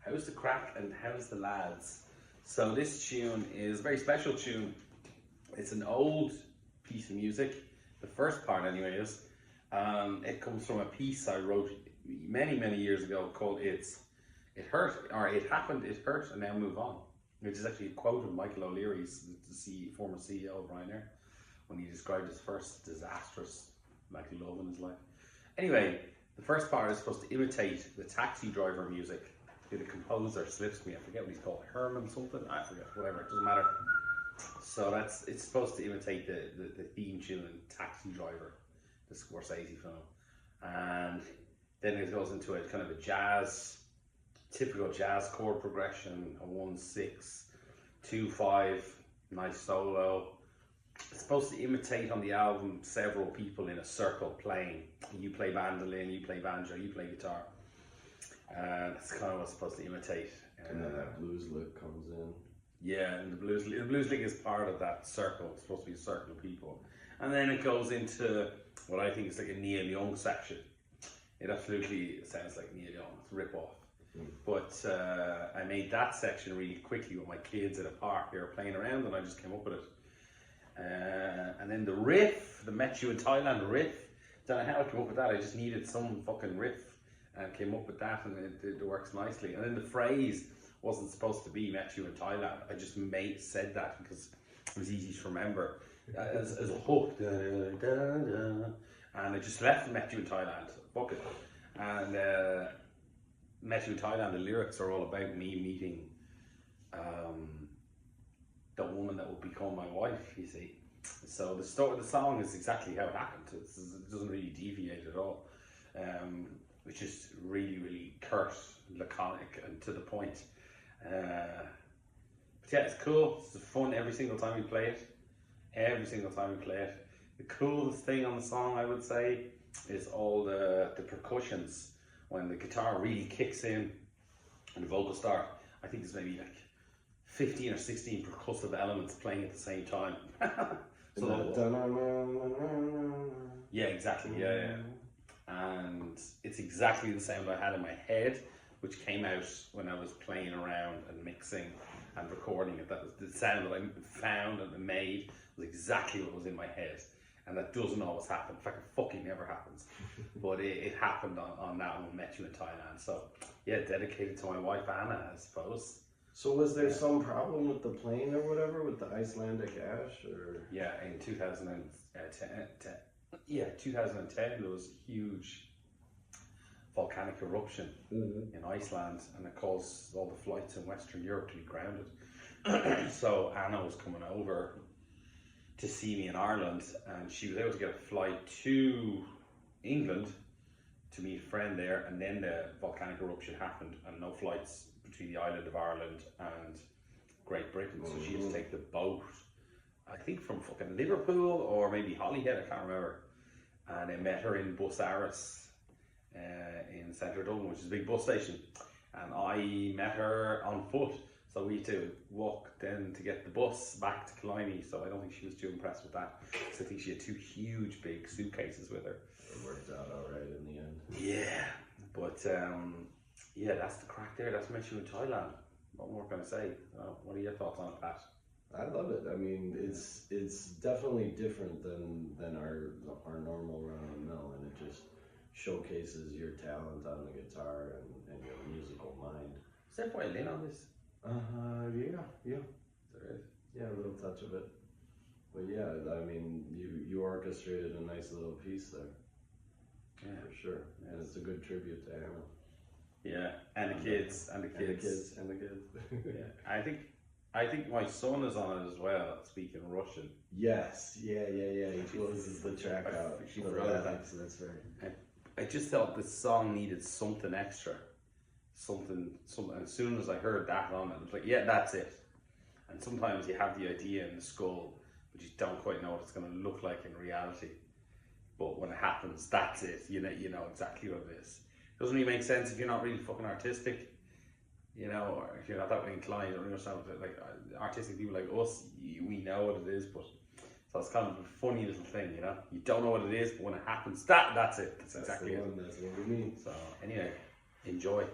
How's the crack and how's the lads? So this tune is a very special tune. It's an old piece of music. The first part anyway is. It comes from a piece I wrote many years ago called It Hurt, or It Happened, It Hurt, and Now Move On. Which is actually a quote of Michael O'Leary, the former CEO of Ryanair, when he described his first disastrous love in his life. Anyway, the first part is supposed to imitate the Taxi Driver music. The composer slips me, I forget what he's called, Herman something, I forget, whatever, it doesn't matter. So it's supposed to imitate the theme tune in Taxi Driver, the Scorsese film. And then it goes into a kind of a typical jazz chord progression, a 1-6, 2-5, nice solo. It's supposed to imitate on the album several people in a circle playing. You play mandolin, you play banjo, you play guitar. That's kind of what it's supposed to imitate. And then that blues lick comes in. Yeah, and the blues lick is part of that circle. It's supposed to be a circle of people. And then it goes into what I think is like a Neil Young section. It absolutely sounds like Neil Young. It's a rip-off. But I made that section really quickly with my kids at a park. They were playing around and I just came up with it. And then the riff, the Met You in Thailand riff, don't know how I came up with that. I just needed some fucking riff and came up with that, and it works nicely. And then the phrase wasn't supposed to be Met You in Thailand. I just said that because it was easy to remember as a hook. Da, da, da, da. And I just left Met You in Thailand. Fuck it. And Met You in Thailand, the lyrics are all about me meeting the woman that would become my wife, you see. So the song is exactly how it happened. It doesn't really deviate at all. Which is really curt, laconic, and to the point. But yeah, it's cool. It's fun every single time we play it. The coolest thing on the song, I would say, is all the percussions. When the guitar really kicks in and the vocals start, I think there's maybe like 15 or 16 percussive elements playing at the same time. Yeah, exactly. Yeah. And it's exactly the sound I had in my head, which came out when I was playing around and mixing and recording it. That was the sound that I found and made was exactly what was in my head. And that doesn't always happen. In fact, it fucking never happens. But it happened on that one, Met You in Thailand. So yeah, dedicated to my wife Anna, I suppose. So was there some problem with the plane or whatever, with the Icelandic ash, or? Yeah, in 2010, there was a huge volcanic eruption in Iceland, and it caused all the flights in Western Europe to be grounded. So Anna was coming over to see me in Ireland, and she was able to get a flight to England to meet a friend there, and then the volcanic eruption happened and no flights between the island of Ireland and Great Britain. So she had to take the boat, I think from fucking Liverpool or maybe Holyhead, I can't remember. And I met her in Bus Aris in the centre of Dublin, which is a big bus station. And I met her on foot. So we had to walk then to get the bus back to Killiney. So I don't think she was too impressed with that. So I think she had two huge big suitcases with her. It worked out alright in the end. Yeah, but yeah, that's the crack there. That's Met You in Thailand. What more can I say? What are your thoughts on it, Pat? I love it. I mean, it's definitely different than our normal run of the mill, and it just showcases your talent on the guitar and your musical mind. Is there violin on this? Yeah. There is. Yeah, a little touch of it. But yeah, I mean, you orchestrated a nice little piece there. Yeah, for sure. And it's a good tribute to Anna. Yeah, and the kids. Yeah, I think my son is on it as well, speaking Russian. Yes, yeah. He closes the track out. She forgot that. So that's right. I just felt the song needed something extra. Something. And as soon as I heard that on it, I was like, yeah, that's it. And sometimes you have the idea in the skull, but you don't quite know what it's going to look like in reality. But when it happens, that's it. You know exactly what it is. It doesn't really make sense if you're not really fucking artistic, or if you're not that way inclined, or like artistic people like us, we know what it is. But so it's kind of a funny little thing, You don't know what it is, but when it happens, that's it. That's exactly it. That's what we mean. So anyway, enjoy.